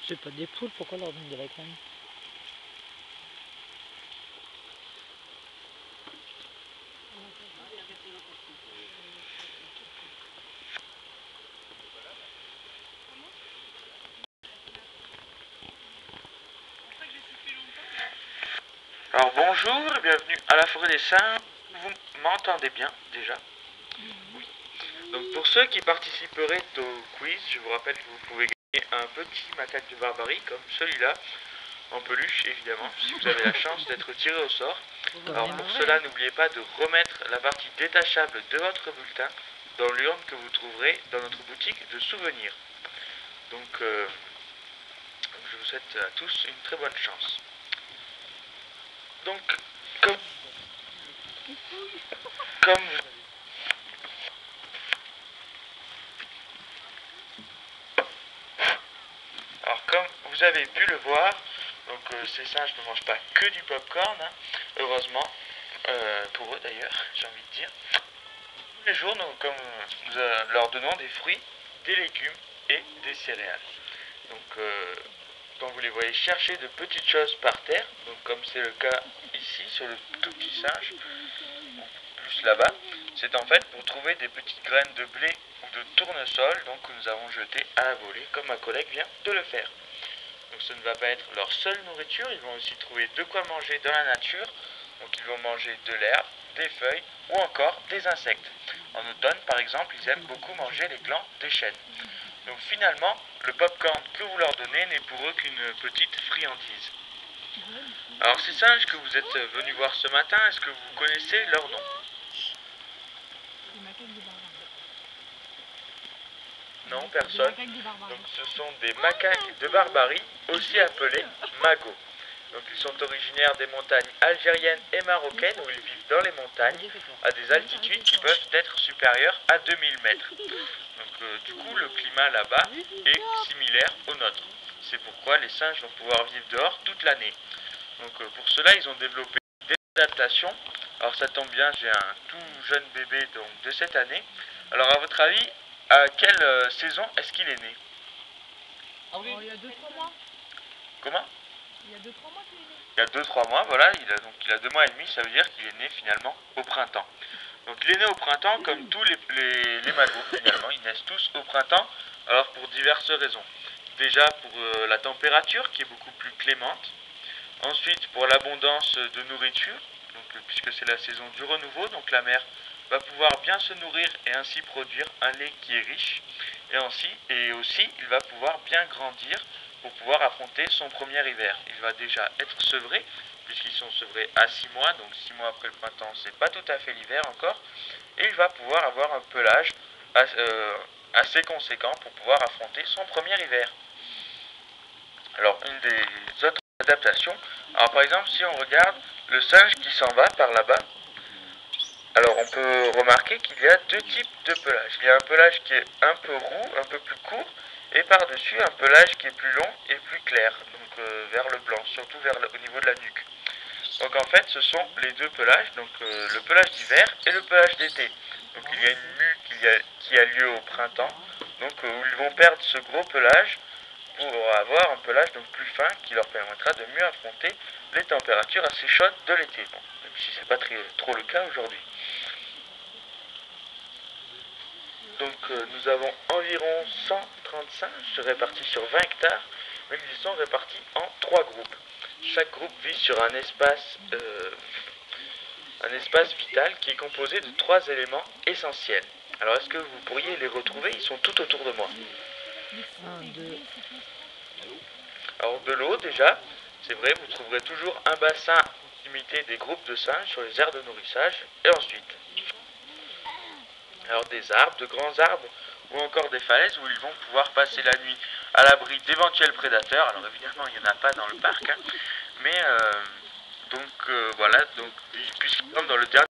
C'est pas des poules, pourquoi leur donner de la crème? Alors bonjour et bienvenue à la forêt des singes. Vous m'entendez bien déjà? Oui. Donc pour ceux qui participeraient au quiz, je vous rappelle que vous pouvez gagner un petit macaque de barbarie comme celui-là, en peluche évidemment, si vous avez la chance d'être tiré au sort. Alors pour cela, n'oubliez pas de remettre la partie détachable de votre bulletin dans l'urne que vous trouverez dans notre boutique de souvenirs. Donc je vous souhaite à tous une très bonne chance. Donc comme vous avez pu le voir, donc ces singes ne mangent pas que du popcorn, hein, heureusement, pour eux d'ailleurs, j'ai envie de dire. Tous les jours, comme nous leur donnons des fruits, des légumes et des céréales. Donc quand vous les voyez chercher de petites choses par terre, donc comme c'est le cas ici sur le tout petit singe, plus là-bas, c'est en fait pour trouver des petites graines de blé ou de tournesol donc, que nous avons jetées à la volée, comme ma collègue vient de le faire. Donc ce ne va pas être leur seule nourriture, ils vont aussi trouver de quoi manger dans la nature. Donc ils vont manger de l'herbe, des feuilles ou encore des insectes. En automne par exemple, ils aiment beaucoup manger les glands des chênes. Donc finalement, le popcorn que vous leur donnez n'est pour eux qu'une petite friandise. Alors ces singes que vous êtes venus voir ce matin, est-ce que vous connaissez leur nom? Non, personne. Donc ce sont des macaques de Barbarie, aussi appelés magots. Donc ils sont originaires des montagnes algériennes et marocaines où ils vivent dans les montagnes à des altitudes qui peuvent être supérieures à 2000 mètres. Donc du coup le climat là-bas est similaire au nôtre. C'est pourquoi les singes vont pouvoir vivre dehors toute l'année. Donc pour cela ils ont développé des adaptations. Alors ça tombe bien, j'ai un tout jeune bébé donc, de cette année. Alors à votre avis, à quelle saison est-ce qu'il est né? Il y a 2-3 mois. Comment? Il y a 2-3 mois qu'il est né. Il y a 2-3 mois, voilà, il a 2 mois et demi, ça veut dire qu'il est né finalement au printemps. Donc il est né au printemps comme tous les magots finalement, ils naissent tous au printemps, alors pour diverses raisons. Déjà pour la température qui est beaucoup plus clémente, ensuite pour l'abondance de nourriture, donc, puisque c'est la saison du renouveau, donc la mère va pouvoir bien se nourrir et ainsi produire un lait qui est riche, et aussi il va pouvoir bien grandir pour pouvoir affronter son premier hiver. Il va déjà être sevré, puisqu'ils sont sevrés à 6 mois, donc 6 mois après le printemps, c'est pas tout à fait l'hiver encore, et il va pouvoir avoir un pelage assez conséquent pour pouvoir affronter son premier hiver. Alors une des autres adaptations, alors par exemple si on regarde le singe qui s'en va par là-bas, alors on peut remarquer qu'il y a deux types de pelage. Il y a un pelage qui est un peu roux, un peu plus court, et par-dessus un pelage qui est plus long et plus clair, donc vers le blanc, surtout au niveau de la nuque. Donc en fait ce sont les deux pelages, donc le pelage d'hiver et le pelage d'été. Donc il y a une mue qui a lieu au printemps, donc où ils vont perdre ce gros pelage pour avoir un pelage donc plus fin qui leur permettra de mieux affronter les températures assez chaudes de l'été. Bon, même si c'est pas trop le cas aujourd'hui. Donc nous avons environ 130 singes répartis sur 20 hectares, mais ils sont répartis en 3 groupes. Chaque groupe vit sur un espace vital qui est composé de 3 éléments essentiels. Alors est-ce que vous pourriez les retrouver? Ils sont tout autour de moi. 1, 2. Alors de l'eau déjà, c'est vrai, vous trouverez toujours un bassin à proximité des groupes de singes sur les aires de nourrissage. Et ensuite, alors des arbres, de grands arbres, ou encore des falaises où ils vont pouvoir passer la nuit à l'abri d'éventuels prédateurs. Alors évidemment, il n'y en a pas dans le parc, hein, mais voilà, donc puisque comme dans le dernier